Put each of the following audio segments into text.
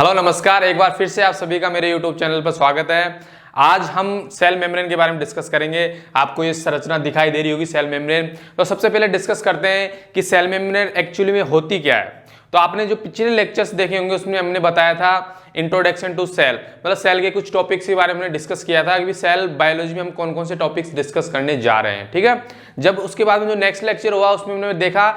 Hello नमस्कार, एक बार फिर से आप सभी का मेरे YouTube चैनल पर स्वागत है। आज हम सेल मेम्ब्रेन के बारे में डिस्कस करेंगे। आपको ये संरचना दिखाई दे रही होगी सेल मेम्ब्रेन। तो सबसे पहले डिस्कस करते हैं कि सेल मेम्ब्रेन एक्चुअली में होती क्या है। तो आपने जो पिछले लेक्चर्स देखे होंगे उसमें हमने बताया था इंट्रोडक्शन टू सेल, मतलब सेल के कुछ टॉपिक्स के बारे में हमने डिस्कस किया था कि सेल बायोलॉजी में हम कौन कौन से टॉपिक्स डिस्कस करने जा रहे हैं। ठीक है, जब उसके बाद में जो नेक्स्ट लेक्चर हुआ उसमें हमने देखा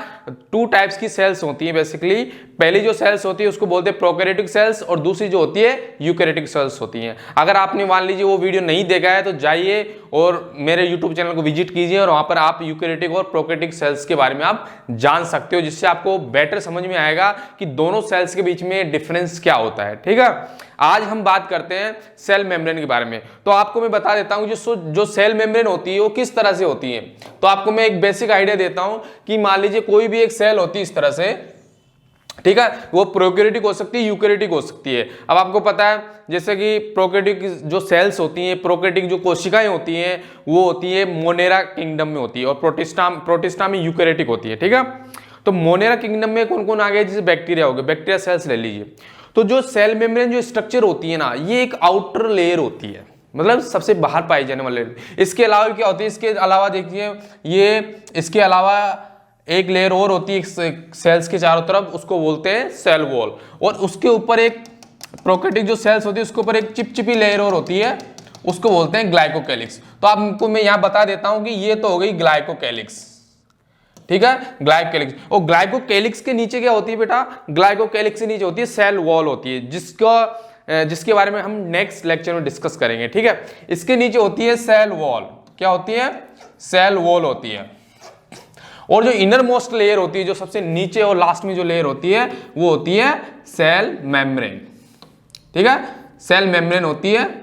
टू टाइप्स की सेल्स होती हैं बेसिकली। पहली जो सेल्स होती है उसको बोलते हैं प्रोकैरियोटिक सेल्स और दूसरी जो होती है यूकैरियोटिक सेल्स होती हैं। अगर आपने मान लीजिए वो वीडियो नहीं देखा है तो जाइए और मेरे यूट्यूब चैनल को विजिट कीजिए और वहां पर आप यूकैरियोटिक और प्रोकैरियोटिक सेल्स के बारे में आप जान सकते हो, जिससे आपको बेटर समझ में आएगा कि दोनों सेल्स के बीच में डिफरेंस क्या होता है। ठीक है, आज हम बात करते हैं सेल मेम्ब्रेन के बारे में। तो आपको मैं बता देता हूं जो सेल मेम्ब्रेन होती है वो किस तरह से होती है। तो आपको मैं एक बेसिक आइडिया देता हूं कि मान लीजिए कोई भी एक सेल होती है इस तरह से, ठीक है, वो प्रोकैरियोटिक हो सकती है, यूकैरियोटिक हो सकती है। अब आपको पता है जैसे कि प्रोकैरियोटिक जो सेल्स होती हैं, प्रोकैरियोटिक जो कोशिकाएं होती हैं वो होती है मोनेरा किंगडम में होती है और प्रोटिस्टा में यूकैरियोटिक होती है। ठीक है, तो मोनेरा किंगडम में कौन कौन आ गया, जैसे बैक्टीरिया हो गए, बैक्टीरिया सेल्स ले लीजिए। तो जो सेल मेम्ब्रेन जो स्ट्रक्चर होती है ना, ये एक आउटर लेयर होती है, मतलब सबसे बाहर पाई जाने वाली लेयर। इसके अलावा क्या होती है, इसके अलावा देखिए ये इसके अलावा एक लेयर और होती है सेल्स के चारों तरफ, उसको बोलते हैं सेल वॉल। और उसके ऊपर एक प्रोकैरियोटिक जो सेल्स होती है उसके ऊपर एक चिपचिपी लेयर और होती है, उसको बोलते हैं ग्लाइकोकैलिक्स। तो आपको मैं यहां बता देता हूं कि ये तो हो गई ग्लाइकोकैलिक्स। ठीक है, ग्लाइकोकैलिक्स। और ग्लाइकोकैलिक्स के नीचे क्या होती है बेटा, ग्लाइकोकैलिक्स के नीचे होती है सेल वॉल होती है, जिसके बारे में हम नेक्स्ट लेक्चर में डिस्कस करेंगे। ठीक है, इसके नीचे होती है सेल वॉल। क्या होती है, सेल वॉल होती है। और जो इनर मोस्ट लेयर होती है, जो सबसे नीचे और लास्ट में जो लेयर होती है वो होती है सेल मेम्ब्रेन। ठीक है, सेल मेम्ब्रेन होती है,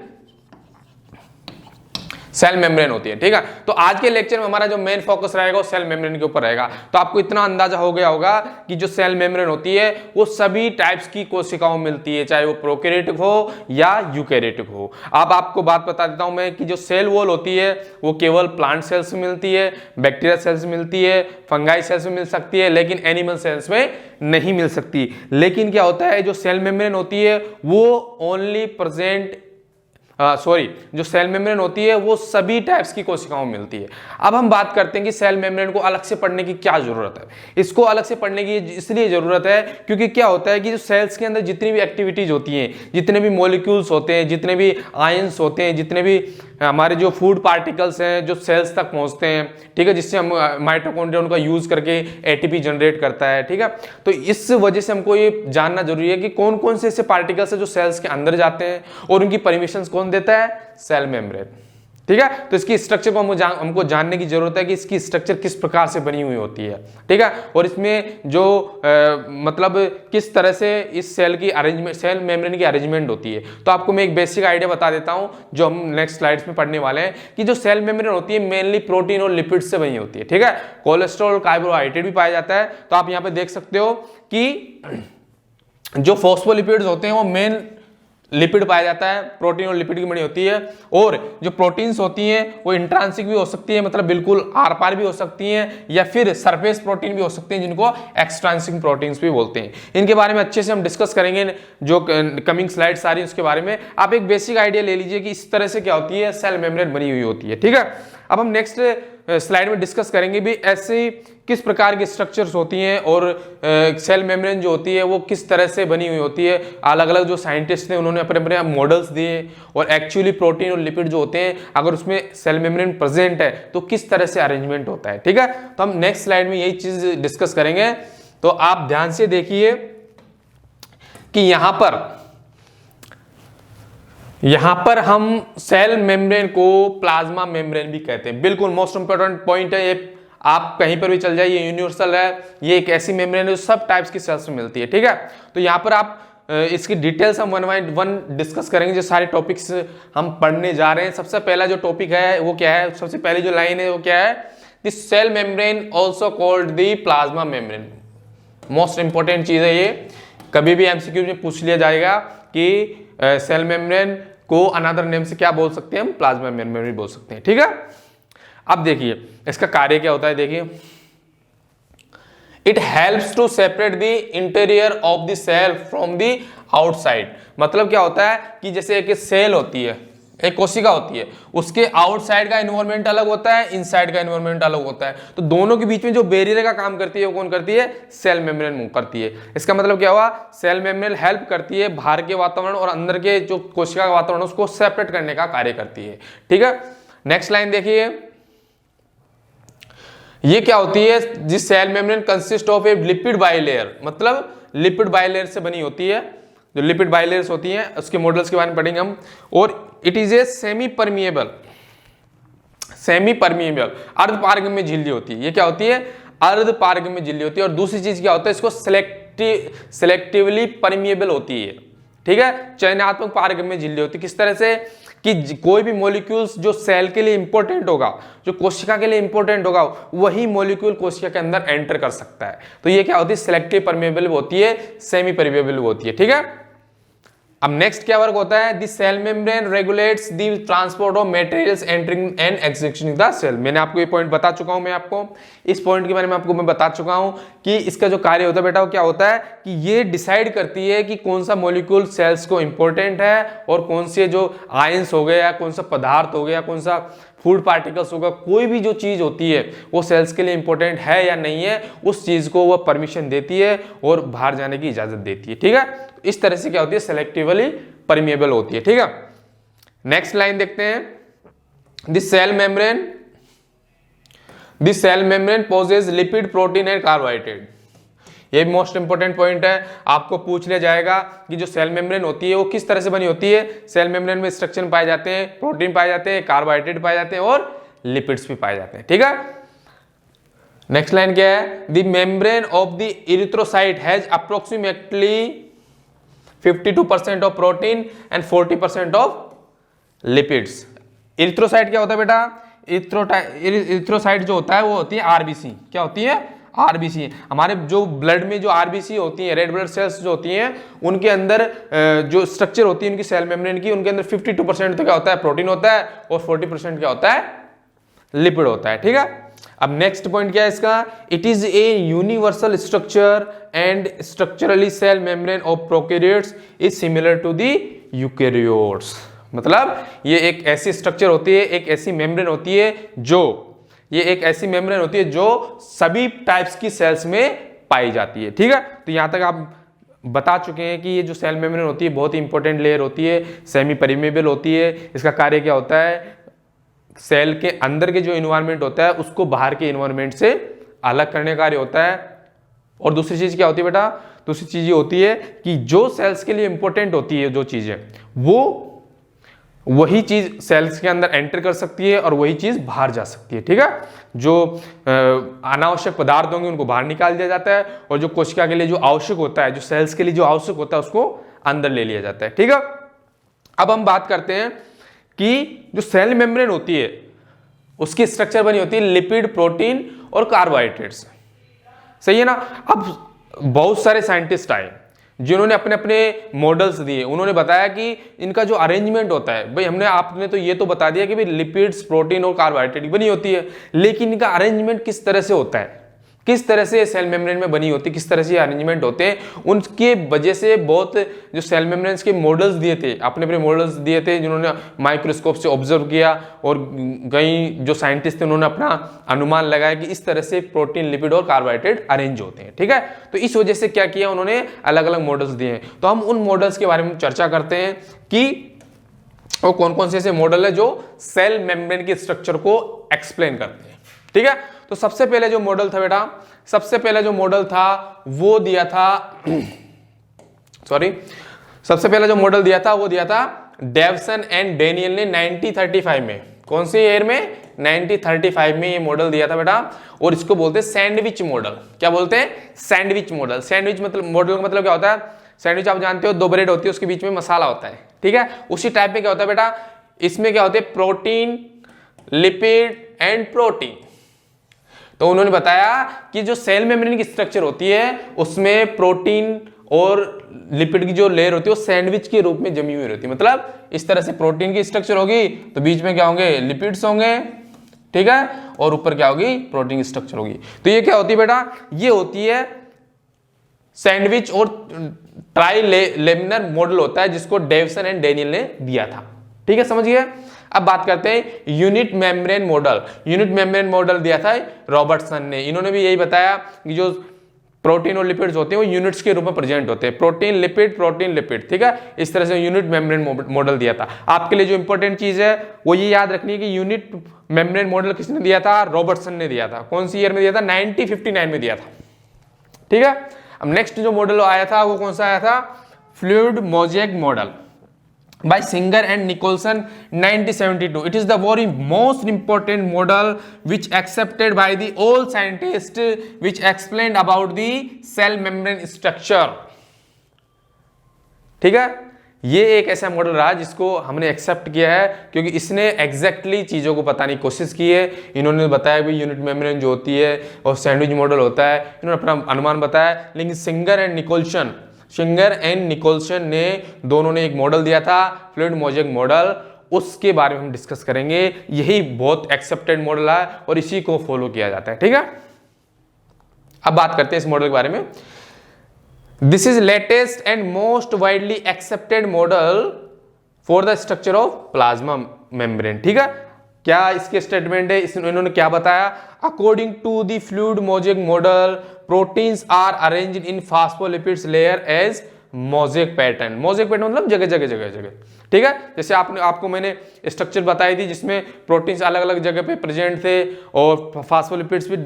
सेल मेम्ब्रेन होती है। ठीक है, तो आज के लेक्चर में हमारा जो मेन फोकस रहेगा वो सेल मेम्ब्रेन के ऊपर रहेगा। तो आपको इतना अंदाजा हो गया होगा कि जो सेल मेम्ब्रेन होती है वो सभी टाइप्स की कोशिकाओं में मिलती है, चाहे वो प्रोकैरियोटिक हो या यूकैरियोटिक हो। अब आपको बात बता देता हूं मैं कि जो सेल वॉल होती है वो केवल प्लांट सेल्स में मिलती है, बैक्टीरिया सेल्स में मिलती है, फंगाई सेल्स में मिल सकती है, लेकिन एनिमल सेल्स में नहीं मिल सकती। लेकिन क्या होता है, जो सेल मेम्ब्रेन होती है वो ओनली प्रेजेंट जो सेल मेम्ब्रेन होती है वो सभी टाइप्स की कोशिकाओं में मिलती है। अब हम बात करते हैं कि सेल मेम्ब्रेन को अलग से पढ़ने की क्या जरूरत है। इसको अलग से पढ़ने की इसलिए जरूरत है क्योंकि क्या होता है कि जो सेल्स के अंदर जितनी भी एक्टिविटीज होती हैं, जितने भी मॉलिक्यूल्स होते हैं, जितने भी आयंस होते हैं, जितने भी हमारे जो फूड पार्टिकल्स हैं जो सेल्स तक पहुंचते हैं, ठीक है, जिससे हम माइटोकॉन्ड्रिया उनका यूज करके एटीपी जनरेट करता है। ठीक है, तो इस वजह से हमको ये जानना जरूरी है कि कौन कौन से ऐसे पार्टिकल्स है जो सेल्स के अंदर जाते हैं और उनकी परमिशन कौन देता है, सेल मेम्ब्रेन। ठीक है, तो इसकी स्ट्रक्चर को हमको जानने की जरूरत है कि इसकी स्ट्रक्चर किस प्रकार से बनी हुई होती है। ठीक है, और इसमें जो मतलब किस तरह से इस सेल की अरेंजमेंट, सेल मेम्ब्रेन की अरेंजमेंट होती है। तो आपको मैं एक बेसिक आइडिया बता देता हूं जो हम नेक्स्ट स्लाइड्स में पढ़ने वाले हैं कि जो सेल मेम्ब्रेन होती है मेनली प्रोटीन और लिपिड से बनी होती है। ठीक है, कोलेस्ट्रॉल और कार्बोहाइड्रेट भी पाया जाता है। तो आप यहां पर देख सकते हो कि जो फॉस्फोलिपिड्स होते हैं वो मेन लिपिड पाया जाता है, प्रोटीन और लिपिड की बनी होती है। और जो प्रोटीन्स होती हैं वो इंट्रांसिक भी हो सकती है, मतलब बिल्कुल आर पार भी हो सकती हैं, या फिर सरफेस प्रोटीन भी हो सकते हैं जिनको एक्सट्रांसिक प्रोटीन्स भी बोलते हैं। इनके बारे में अच्छे से हम डिस्कस करेंगे जो कमिंग स्लाइड सारी उसके बारे में। आप एक बेसिक आइडिया ले लीजिए कि इस तरह से क्या होती है, सेल मेम्ब्रेन बनी हुई होती है। ठीक है, अब हम नेक्स्ट स्लाइड में डिस्कस करेंगे भी ऐसे किस प्रकार की स्ट्रक्चर्स होती हैं और सेल मेम्ब्रेन जो होती है वो किस तरह से बनी हुई होती है। अलग अलग जो साइंटिस्ट ने उन्होंने अपने अपने मॉडल्स दिए और एक्चुअली प्रोटीन और लिपिड जो होते हैं अगर उसमें सेल मेम्ब्रेन प्रेजेंट है तो किस तरह से अरेंजमेंट होता है। ठीक है, तो हम नेक्स्ट स्लाइड में यही चीज डिस्कस करेंगे। तो आप ध्यान से देखिए कि यहां पर हम सेल मेम्ब्रेन को प्लाज्मा मेम्ब्रेन भी कहते हैं। बिल्कुल मोस्ट इंपोर्टेंट पॉइंट है ये, आप कहीं पर भी चल जाइए, ये यूनिवर्सल है, ये एक ऐसी मेम्ब्रेन है जो सब टाइप्स की सेल्स में मिलती है। ठीक है, तो यहां पर आप इसकी डिटेल्स हम वन बाय वन डिस्कस करेंगे। जो सारे टॉपिक्स हम पढ़ने जा रहे हैं, सबसे पहला जो टॉपिक है वो क्या है, सबसे पहली जो लाइन है वो क्या है, the cell membrane also called the plasma membrane. Most important चीज है ये, कभी भी एमसीक्यू में पूछ लिया जाएगा कि सेल मेम्ब्रेन को अनदर नेम से क्या बोल सकते हैं, हम प्लाज्मा मेम्ब्रेन भी बोल सकते हैं। ठीक है, अब देखिए इसका कार्य क्या होता है। देखिए It helps to separate the interior of the cell from the outside. मतलब क्या होता है कि जैसे एक सेल होती है, एक कोशिका होती है, उसके आउटसाइड का एनवायरनमेंट अलग होता है, इनसाइड का एनवायरनमेंट अलग होता है। तो दोनों के बीच में जो बैरियर का काम करती है वो कौन करती है? सेल मेम्ब्रेन मूव करती है। इसका मतलब क्या हुआ? सेल मेम्ब्रेन हेल्प करती है बाहर के वातावरण और अंदर के जो कोशिका का वातावरण उसको सेपरेट करने का कार्य करती है। ठीक है, नेक्स्ट लाइन देखिए, ये क्या होती है? जिस cell membrane consist of a lipid bilayer, मतलब लिपिड बाइलेयर से बनी होती है। जो लिपिड बाइलेयर्स होती हैं उसके मॉडल्स के बारे में पढ़ेंगे हम। और it is a semi permeable अर्धपारगम्य झिल्ली होती है। ये क्या होती है? अर्धपारगम्य झिल्ली होती है। और दूसरी चीज क्या होता है? इसको सिलेक्टिवली परमिएबल होती है। ठीक है, चयनात्मक पारगम्य झिल्ली होती है। किस तरह से कि कोई भी मॉलिक्यूल्स जो सेल के लिए इंपॉर्टेंट होगा, जो कोशिका के लिए इंपॉर्टेंट होगा, वही मॉलिक्यूल कोशिका के अंदर एंटर कर सकता है। तो ये क्या होती है? सिलेक्टिव परमिएबल होती है, सेमी परमिएबल होती है। ठीक है, अब नेक्स्ट क्या वर्क होता है? The cell membrane regulates the transport of materials entering and exiting the cell. मैंने आपको ये पॉइंट बता चुका हूं, मैं आपको इस पॉइंट के बारे में आपको मैं बता चुका हूं कि इसका जो कार्य होता है बेटा वो क्या होता है कि ये डिसाइड करती है कि कौन सा मॉलिक्यूल सेल्स को इंपॉर्टेंट है और कौन से जो आयंस हो गए या कौन सा पदार्थ हो गया, कौन सा फूड पार्टिकल्स होगा, कोई भी जो चीज होती है वो सेल्स के लिए इंपॉर्टेंट है या नहीं है, उस चीज को वो परमिशन देती है और बाहर जाने की इजाजत देती है। ठीक है, इस तरह से क्या होती है? सेलेक्टिवली परमिएबल होती है। ठीक है, नेक्स्ट लाइन देखते हैं, this cell membrane possess lipid, protein and carbohydrate. ये भी मोस्ट इंपोर्टेंट पॉइंट है, आपको पूछ लिया जाएगा कि जो सेल मेम्ब्रेन होती है वो किस तरह से बनी होती है। सेल मेम्ब्रेन में स्ट्रक्चर पाए जाते हैं, प्रोटीन पाए जाते हैं, कार्बोहाइड्रेट पाए जाते हैं और लिपिड्स भी पाए जाते हैं। ठीक है, नेक्स्ट लाइन क्या है? The membrane of the erythrocyte has approximately 52% of protein and 40% of lipids. Erythrocyte क्या होता है बेटा? इरिथ्रोसाइट जो होता है वो होती है आरबीसी। क्या होती है? आरबीसी। हमारे जो ब्लड में जो आरबीसी होती है, रेड ब्लड सेल्स जो होती हैं, उनके अंदर जो स्ट्रक्चर होती है उनकी सेल मेम्ब्रेन की, उनके अंदर 52% तो क्या होता है? प्रोटीन होता है और 40% क्या होता है? लिपिड होता है। ठीक है, अब नेक्स्ट पॉइंट क्या है इसका? It is a universal structure and structurally cell membrane of prokaryotes is similar to the eukaryotes. मतलब ये एक ऐसी स्ट्रक्चर होती है, एक ऐसी मेम्ब्रेन होती है जो सभी टाइप्स की सेल्स में पाई जाती है। ठीक है, तो यहां तक आप बता चुके हैं कि ये जो सेल मेम्ब्रेन होती है बहुत ही इंपॉर्टेंट लेयर होती है, सेमी परमिएबल होती है। इसका कार्य क्या होता है? सेल के अंदर के जो इन्वायरमेंट होता है उसको बाहर के इन्वायरमेंट से अलग करने का कार्य होता है। और दूसरी चीज क्या होती है बेटा? दूसरी चीज ये होती है कि जो सेल्स के लिए इंपॉर्टेंट होती है जो चीजें, वो वही चीज सेल्स के अंदर एंटर कर सकती है और वही चीज बाहर जा सकती है। ठीक है, जो अनावश्यक पदार्थ होंगे उनको बाहर निकाल दिया जाता है और जो कोशिका के लिए जो आवश्यक होता है, जो सेल्स के लिए जो आवश्यक होता है उसको अंदर ले लिया जाता है। ठीक है, अब हम बात करते हैं कि जो सेल मेम्ब्रेन होती है उसकी स्ट्रक्चर बनी होती है लिपिड, प्रोटीन और कार्बोहाइड्रेट्स। सही है ना? अब बहुत सारे साइंटिस्ट आए जिन्होंने अपने अपने मॉडल्स दिए, उन्होंने बताया कि इनका जो अरेंजमेंट होता है, भाई आपने तो ये तो बता दिया कि भाई लिपिड्स, प्रोटीन और कार्बोहाइड्रेट बनी होती है, लेकिन इनका अरेंजमेंट किस तरह से होता है, किस तरह से सेल मेम्ब्रेन में बनी होती है, किस तरह से अरेंजमेंट होते हैं, उनके वजह से बहुत जो सेल मेम्ब्रेन्स के मॉडल्स दिए थे, अपने मॉडल्स दिए थे जिन्होंने माइक्रोस्कोप से ऑब्जर्व किया और कई जो साइंटिस्ट थे उन्होंने अपना अनुमान लगाया कि इस तरह से प्रोटीन, लिपिड और कार्बोहाइड्रेट अरेंज होते हैं। ठीक है, तो इस वजह से क्या किया उन्होंने? अलग अलग मॉडल्स दिए हैं। तो हम उन मॉडल्स के बारे में चर्चा करते हैं कि वो कौन कौन से ऐसे मॉडल है जो सेल मेम्ब्रेन के स्ट्रक्चर को एक्सप्लेन करते हैं। ठीक है, तो सबसे पहले जो मॉडल था बेटा, सबसे पहला जो मॉडल था वो दिया था सबसे पहला जो मॉडल दिया था डेवसन एंड डेनियल ने 1935 में। कौन सी ईयर में? 1935 में ये मॉडल दिया था बेटा, और इसको बोलते हैं सैंडविच मॉडल। क्या बोलते हैं? Sandwich model. सैंडविच मतलब मॉडल का मतलब क्या होता है? सैंडविच आप जानते हो, दो ब्रेड होती है, उसके बीच में मसाला होता है। ठीक है, उसी टाइप में क्या होता है बेटा, इसमें क्या होते हैं? Protein, lipid and protein. तो उन्होंने बताया कि जो सेल मेम्ब्रेन की स्ट्रक्चर होती है उसमें प्रोटीन और लिपिड की जो लेयर होती है वो सैंडविच के रूप में जमी हुई रहती है। मतलब इस तरह से प्रोटीन की स्ट्रक्चर होगी तो बीच में क्या होंगे? लिपिड्स होंगे। ठीक है, और ऊपर क्या होगी? प्रोटीन की स्ट्रक्चर होगी। तो ये क्या होती है बेटा? ये होती है सैंडविच और ट्राइलेमिनर मॉडल होता है जिसको डेविसन एंड डेनियल ने दिया था। ठीक है, समझ गए। अब बात करते हैं unit membrane model. Unit membrane model दिया था रॉबर्टसन ने। इन्होंने भी यही बताया कि जो प्रोटीन और लिपिड्स होते हैं वो यूनिट्स के रूप में प्रेजेंट होते हैं, प्रोटीन लिपिड। ठीक है, इस तरह से यूनिट मेम्ब्रेन मॉडल दिया था। आपके लिए जो इंपॉर्टेंट चीज है वो ये याद रखनी है कि यूनिट मेम्ब्रेन मॉडल किसने दिया था? रॉबर्टसन ने दिया था। कौन सी ईयर में दिया था? 1959 में दिया था। ठीक है, अब नेक्स्ट जो मॉडल आया था वो कौन सा आया था? Fluid mosaic model by Singer and Nicholson 1972. It is the very most important model which accepted by the all scientists which explained about the cell membrane structure. ठीक है, ये एक ऐसा मॉडल रहा जिसको हमने एक्सेप्ट किया है क्योंकि इसने एग्जैक्टली चीज़ों को बताने की कोशिश की है। इन्होंने बताया भी यूनिट मेम्ब्रेन जो होती है और सैंडविच मॉडल होता है, इन्होंने अपना अनुमान बताया। लेकिन सिंगर एंड निकोल्सन ने दोनों ने एक मॉडल दिया था फ्लूइड मोज़ेक मॉडल, उसके बारे में हम डिस्कस करेंगे। यही बहुत एक्सेप्टेड मॉडल है और इसी को फॉलो किया जाता है। ठीक है, अब बात करते हैं इस मॉडल के बारे में। This is latest and most widely accepted model for the structure of plasma membrane. ठीक है, क्या इसके स्टेटमेंट है? इन्होंने क्या बताया? According to the fluid mosaic model proteins are arranged in phospholipids layer as mosaic pattern. Mosaic pattern मतलब जगह जगह। ठीक है, जैसे आपको मैंने स्ट्रक्चर बताई थी जिसमें प्रोटीन्स अलग अलग जगह पे प्रेजेंट थे और फॉस्फोलिपिड्स भी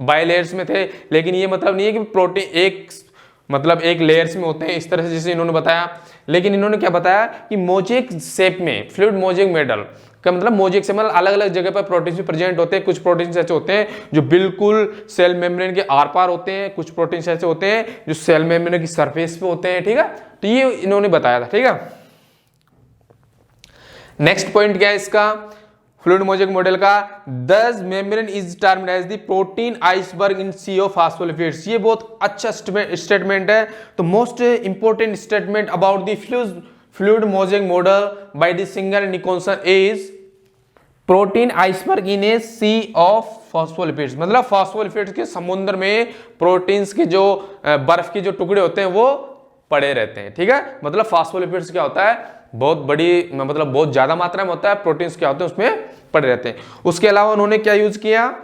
बाई लेयर्स में थे। लेकिन ये मतलब नहीं है कि प्रोटीन एक लेयर्स में होते हैं इस तरह से जैसे इन्होंने बताया। लेकिन इन्होंने क्या बताया कि मोज़ेक शेप में फ्लूइड मोज़ेक मॉडल का मतलब मोज़ेक से मतलब अलग अलग जगह पर प्रोटीन्स भी प्रेजेंट होते हैं। कुछ प्रोटीन्स ऐसे होते हैं जो बिल्कुल सेल मेम्ब्रेन के आर पार होते हैं, कुछ प्रोटीन्स ऐसे होते हैं जो सेल मेम्ब्रेन की सरफेस पे होते हैं। ठीक है, तो ये इन्होंने बताया था। ठीक है, नेक्स्ट पॉइंट क्या है इसका? फ्लूइड मोज़ेक मॉडल का this membrane is termed as the protein iceberg in sea of phospholipids. ये बहुत अच्छा स्टेटमेंट है। तो most important statement about the fluid mosaic model by the Singer and Nicolson is protein iceberg in a sea of phospholipids. मतलब phospholipids के समुद्र में proteins के जो बर्फ के जो टुकड़े होते हैं वो पड़े रहते हैं। ठीक है, मतलब फॉस्फोलिपिड्स क्या होता है? बहुत बड़ी मतलब बहुत ज्यादा मात्रा में होता है। प्रोटीन्स क्या होते हैं? उसमें पड़े रहते हैं। उसके अलावा उन्होंने क्या यूज किया?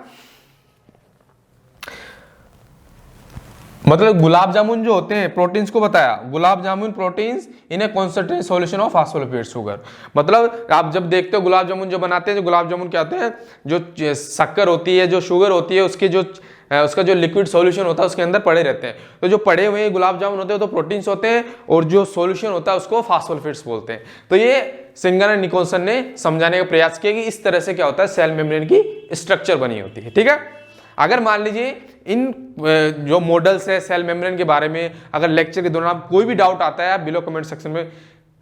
मतलब गुलाब जामुन जो होते हैं प्रोटीन्स को बताया। Gulab jamun proteins in a concentrated solution of phospholipid sugar. मतलब आप जब देखते हो गुलाब जामुन जो बनाते हैं, जो गुलाब जामुन क्या होते हैं? जो शक्कर होती है, जो शुगर होती है, उसका जो लिक्विड सॉल्यूशन होता है उसके अंदर पड़े रहते हैं। तो जो पड़े हुए गुलाब जामुन होते हैं तो प्रोटीन्स होते हैं और जो सॉल्यूशन होता है उसको फॉस्फोलिपिड्स बोलते हैं। तो ये सिंगर एंड निकोल्सन ने समझाने का प्रयास किया कि इस तरह से क्या होता है, सेल मेम्ब्रेन की स्ट्रक्चर बनी होती है। ठीक है, अगर मान लीजिए इन जो मॉडल्स है सेल मेम्ब्रेन के बारे में अगर लेक्चर के दौरान कोई भी डाउट आता है आप बिलो कमेंट सेक्शन में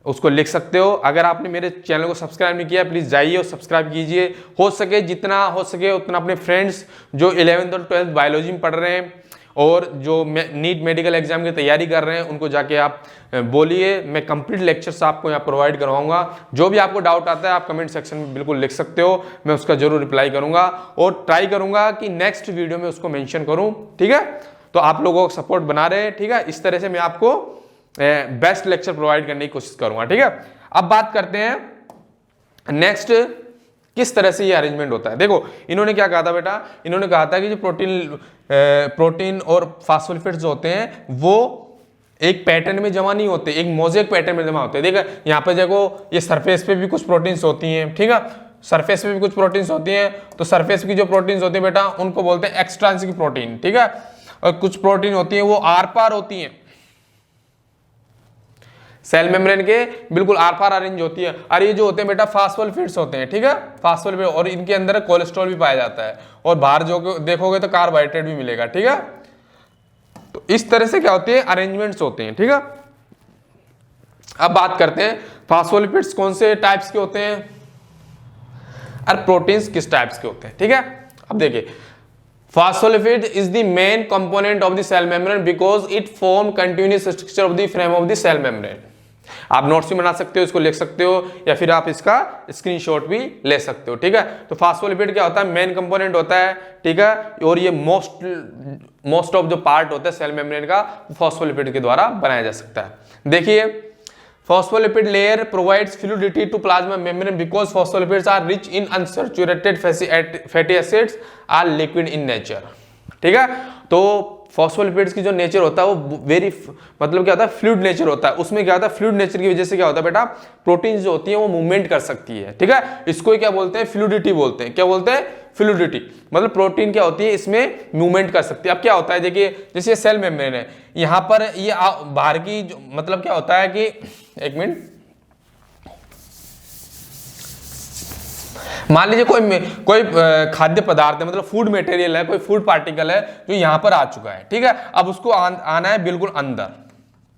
उसको लिख सकते हो। अगर आपने मेरे चैनल को सब्सक्राइब नहीं किया प्लीज़ जाइए और सब्सक्राइब कीजिए। हो सके जितना हो सके उतना अपने फ्रेंड्स जो 11th और 12th बायोलॉजी में पढ़ रहे हैं और जो नीट मेडिकल एग्जाम की तैयारी कर रहे हैं उनको जाके आप बोलिए। मैं कंप्लीट लेक्चर्स आपको यहाँ प्रोवाइड करवाऊंगा। जो भी आपको डाउट आता है आप कमेंट सेक्शन में बिल्कुल लिख सकते हो, मैं उसका जरूर रिप्लाई करूंगा और ट्राई करूंगा कि नेक्स्ट वीडियो में उसको मेंशन करूं। ठीक है, तो आप लोगों का सपोर्ट बना रहे। ठीक है, इस तरह से मैं आपको बेस्ट लेक्चर प्रोवाइड करने की कोशिश करूंगा। ठीक है, अब बात करते हैं नेक्स्ट किस तरह से ये अरेंजमेंट होता है। देखो इन्होंने क्या कहा था बेटा, इन्होंने कहा था कि जो प्रोटीन और फॉस्फोलिपिड्स होते हैं वो एक पैटर्न में जमा नहीं होते, एक मोज़ेक पैटर्न में जमा होते हैं। देखो यहाँ पे देखो ये सरफेस पे भी कुछ प्रोटीन्स होती हैं। ठीक है, सरफेस पे भी कुछ प्रोटीन्स होती हैं। तो सरफेस की जो प्रोटीन्स होती है बेटा उनको बोलते हैं एक्सट्रिंसिक प्रोटीन। ठीक है, और कुछ प्रोटीन होती है वो आर पार होती हैं, सेल मेम्ब्रेन के बिल्कुल आर पार अरेंज होती है। और ये जो होते हैं बेटा फॉस्फोलिपिड्स होते हैं। ठीक है, फॉस्फोलिपिड और इनके अंदर कोलेस्ट्रॉल भी पाया जाता है और बाहर जो देखोगे तो कार्बोहाइड्रेट भी मिलेगा। ठीक है, तो इस तरह से क्या होती है अरेंजमेंट्स होते हैं। ठीक है, अब बात करते हैं फॉस्फोलिपिड्स कौन से टाइप्स के होते हैं और प्रोटीन्स किस टाइप्स के होते हैं। ठीक है, अब देखिए phospholipid is the main component of the cell membrane because it form continuous structure of the frame of the cell membrane. आप नोट्स भी बना सकते हो, इसको लिख सकते हो, या फिर आप इसका स्क्रीनशॉट भी ले सकते हो, ठीक है। तो फास्फोलिपिड क्या होता है, मेन कंपोनेंट होता है, ठीक है, और ये मोस्ट ऑफ जो पार्ट होता है सेल मेम्ब्रेन का फास्फोलिपिड के द्वारा बनाया जा सकता है। देखिए, phospholipid layer provides fluidity to plasma membrane because phospholipids are rich in unsaturated fatty acids are liquid in nature, ठीक है। तो फॉस्फोलिपिड्स की जो नेचर होता है वो वेरी मतलब क्या होता है, फ्लूइड नेचर होता है। उसमें क्या होता है, फ्लूइड नेचर की वजह से क्या होता है बेटा, प्रोटीन्स जो होती है वो मूवमेंट कर सकती है, ठीक है। इसको ही क्या बोलते हैं, फ्लूइडिटी बोलते हैं। क्या बोलते हैं, फ्लूइडिटी। मतलब प्रोटीन क्या होती है, इसमें मूवमेंट कर सकती है। अब क्या होता है, देखिए जैसे सेल मेम्ब्रेन है, यहाँ पर ये बाहर की मतलब क्या होता है कि एक मिनट, मान लीजिए कोई खाद्य पदार्थ है, मतलब फूड मटेरियल है, कोई फूड पार्टिकल है जो यहां पर आ चुका है, ठीक है। अब उसको आना है बिल्कुल अंदर,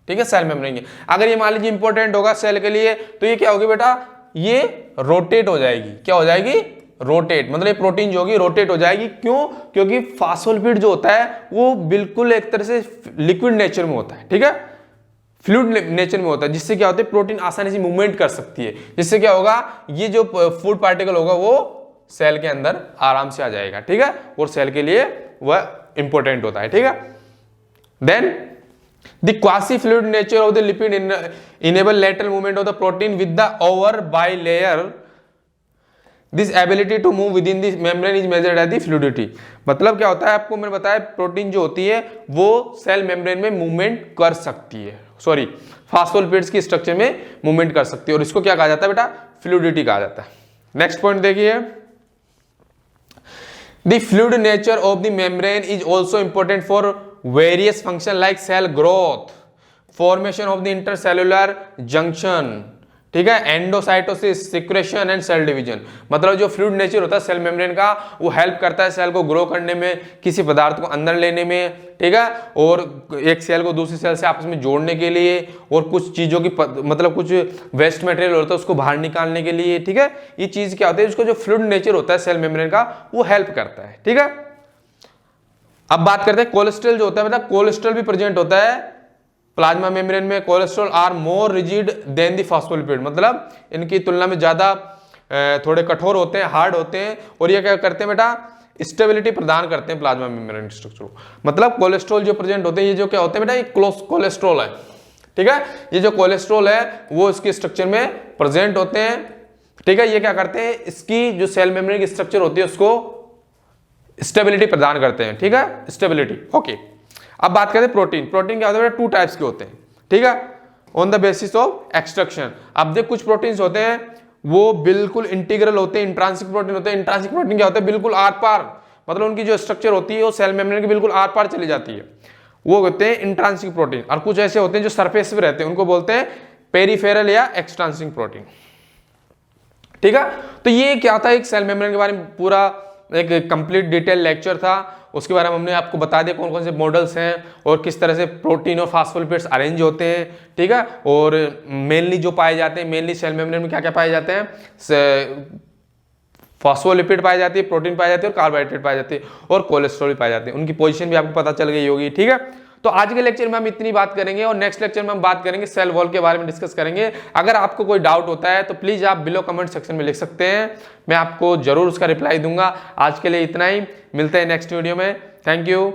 ठीक है, सेल मेम्ब्रेन के। अगर ये मान लीजिए इंपॉर्टेंट होगा सेल के लिए, तो ये क्या होगी बेटा, ये रोटेट हो जाएगी। क्या हो जाएगी, रोटेट। मतलब ये प्रोटीन जो होगी रोटेट हो जाएगी। क्यों, क्योंकि फास्फोलिपिड जो होता है वो बिल्कुल एक तरह से लिक्विड नेचर में होता है, ठीक है, फ्लूइड नेचर में होता है, जिससे क्या होता है, प्रोटीन आसानी से मूवमेंट कर सकती है। जिससे क्या होगा, ये जो फूड पार्टिकल होगा वो सेल के अंदर आराम से आ जाएगा, ठीक है, और सेल के लिए वह इंपॉर्टेंट होता है, ठीक है। Then the quasi fluid nature of the lipid enable lateral movement of the protein with the over bilayer. This ability to move within the membrane is measured as the fluidity. मतलब क्या होता है, आपको मैंने बताया, protein जो होती है वो सेल मेम्ब्रेन में मूवमेंट कर सकती है, सॉरी फास्फोलिपिड्स की स्ट्रक्चर में मूवमेंट कर सकती है, और इसको क्या कहा जाता है बेटा, फ्लूइडिटी कहा जाता है। नेक्स्ट पॉइंट देखिए, the fluid nature of the membrane is also important for various function like cell growth, formation of the intercellular junction, ठीक है, endocytosis, secretion and cell division. मतलब जो फ्लूइड नेचर होता है सेल मेम्ब्रेन का, वो help करता है सेल को ग्रो करने में, किसी पदार्थ को अंदर लेने में, ठीक है, और एक सेल को दूसरी सेल से आपस में जोड़ने के लिए, और कुछ चीजों की मतलब कुछ वेस्ट मटेरियल होता है उसको बाहर निकालने के लिए, ठीक है। ये चीज क्या होती है, उसको जो फ्लूइड नेचर होता है सेल मेम्ब्रेन का वो हेल्प करता है, ठीक है। अब बात करते हैं कोलेस्ट्रॉल जो होता है, मतलब कोलेस्ट्रॉल भी प्रेजेंट होता है प्लाज्मा मेम्ब्रेन में। Cholesterol are more rigid than the phospholipid, मतलब इनकी तुलना में ज्यादा थोड़े कठोर होते हैं, हार्ड होते हैं, और ये क्या करते हैं बेटा, स्टेबिलिटी प्रदान करते हैं प्लाज्मा मेम्ब्रेन स्ट्रक्चर को। मतलब कोलेस्ट्रॉल जो प्रेजेंट होते हैं, ये जो क्या होते हैं बेटा, ये कोलेस्ट्रॉल है, ठीक है। ये जो कोलेस्ट्रॉल है वो इसके स्ट्रक्चर में प्रेजेंट होते हैं, ठीक है। ये क्या करते हैं, इसकी जो सेल मेम्ब्रेन की स्ट्रक्चर होती है उसको स्टेबिलिटी प्रदान करते हैं, ठीक है, स्टेबिलिटी, ओके। अब बात करते हैं प्रोटीन। प्रोटीन क्या होता है, टू टाइप्स के होते हैं, ठीक है, on the basis of extraction. अब देख कुछ प्रोटीन्स होते हैं वो बिल्कुल इंटीग्रल होते हैं, इंट्रांसिक प्रोटीन होते हैं। इंट्रांसिक प्रोटीन क्या होता है, बिल्कुल आर पार, मतलब उनकी जो स्ट्रक्चर होती है वो सेल मेम्ब्रेन की बिल्कुल आर पार चली जाती है, वो होते हैं इंट्रांसिक प्रोटीन। और कुछ ऐसे होते हैं जो सरफेस पे रहते हैं, उनको बोलते हैं पेरिफेरल या एक्सट्रांसिक प्रोटीन, ठीक है। तो ये क्या था, एक सेल मेम्ब्रेन के बारे में पूरा एक कंप्लीट डिटेल लेक्चर था। उसके बारे में हमने आपको बता दिया कौन कौन से मॉडल्स हैं और किस तरह से प्रोटीन और फास्फोलिपिड्स अरेंज होते हैं, ठीक है। और मेनली जो पाए जाते हैं, मेनली सेल मेम्ब्रेन में क्या क्या पाए जाते हैं, फॉस्फोलिपिड पाई जाती है, प्रोटीन पाई जाती है, और कार्बोहाइड्रेट पाई जाती है, और कोलेस्ट्रॉल भी पाए जाते हैं। उनकी पोजीशन भी आपको पता चल गई होगी, ठीक है। तो आज के लेक्चर में हम इतनी बात करेंगे, और नेक्स्ट लेक्चर में हम बात करेंगे सेल वॉल के बारे में डिस्कस करेंगे। अगर आपको कोई डाउट होता है तो प्लीज आप बिलो कमेंट सेक्शन में लिख सकते हैं, मैं आपको जरूर उसका रिप्लाई दूंगा। आज के लिए इतना ही, मिलते हैं नेक्स्ट वीडियो में। Thank you.